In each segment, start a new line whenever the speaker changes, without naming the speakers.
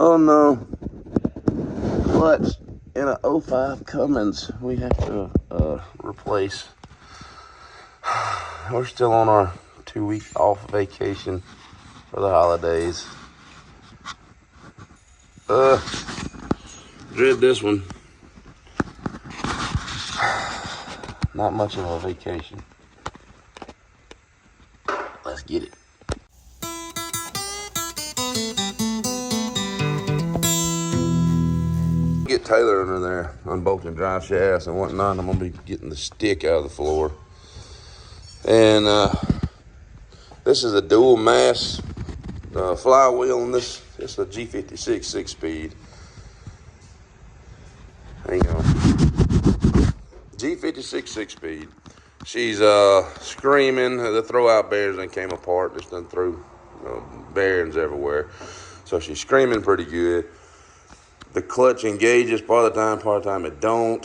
Oh no, clutch in a '05 Cummins we have to replace. We're still on our 2-week off vacation for the holidays. Dread this one. Not much of a vacation. Let's get it. Get Taylor under there, unbolting drive shafts and whatnot. I'm gonna be getting the stick out of the floor. And this is a dual mass flywheel, and this is a G56 6-speed. Hang on. G56 6-speed. She's screaming. The throwout bearings done came apart. Just done threw bearings everywhere. So she's screaming pretty good. The clutch engages part of the time it don't.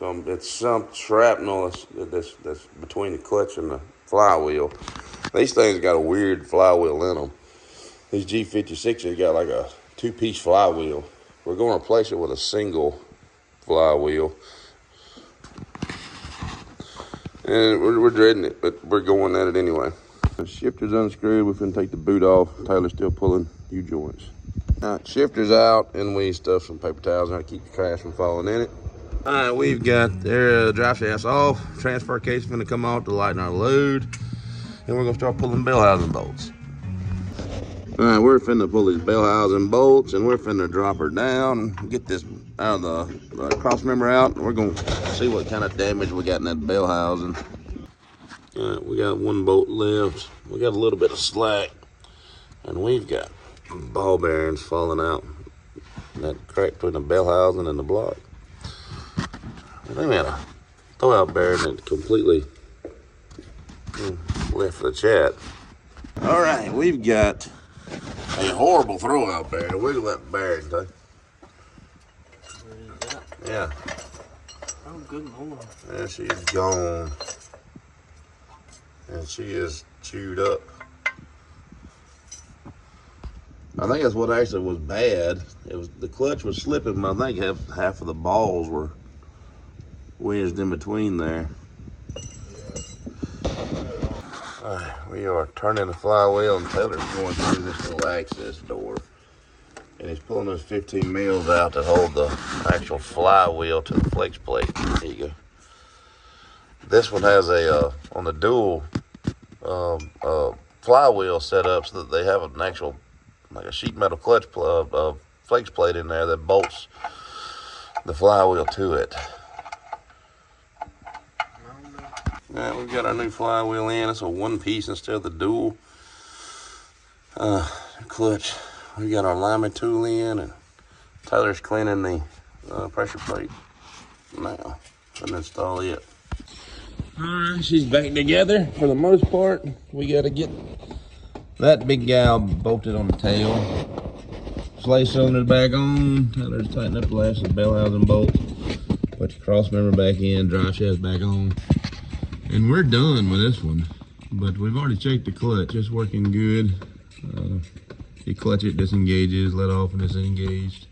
So it's some shrapnel that's between the clutch and the flywheel. These things got a weird flywheel in them. These G56s got like a 2-piece flywheel. We're going to replace it with a single flywheel. And we're dreading it, but we're going at it anyway. The shifter's unscrewed. We're finna take the boot off. Taylor's still pulling U-joints. All right, shifter's out, and we stuffed some paper towels in there to keep the trash from falling in it. All right, we've got their drive shafts off. Transfer case finna come off to lighten our load. And we're gonna start pulling bell housing bolts. All right, we're finna pull these bell housing bolts, and we're finna drop her down, get this out of the cross member out, and we're gonna see what kind of damage we got in that bell housing. All right, we got one bolt left. We got a little bit of slack, and we've got ball bearings falling out. That crack between the bell housing and the block. I think we had a throwout bearing that completely left the chat. All right, we've got a horrible throwout bearing. Wiggle that bearing, Tay.
Where is that?
Yeah.
Oh, good lord.
And she's gone. And she is chewed up. I think that's what actually was bad. It was the clutch was slipping, but I think half of the balls were wedged in between there. All right, we are turning the flywheel, and Taylor's going through this little access door, and he's pulling those 15 mils out to hold the actual flywheel to the flex plate. There you go. This one has a on the dual flywheel set up so that they have an actual like a sheet metal clutch flex plate in there that bolts the flywheel to it. All right, we've got our new flywheel in. It's a 1-piece instead of the dual clutch. We got our lining tool in, and Tyler's cleaning the pressure plate now. Gonna install it. All right, she's back together for the most part. We got to get that big gal bolted on the tail. Slay cylinder's back on. Tyler's tighten up the last of the bell housing bolts. Put your cross member back in. Drive shaft's back on. And we're done with this one. But we've already checked the clutch. It's working good. You clutch it, disengages, let off, and it's engaged.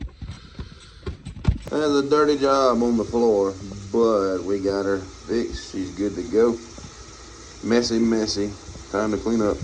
That's a dirty job on the floor, but we got her fixed. She's good to go. Messy, messy. Time to clean up.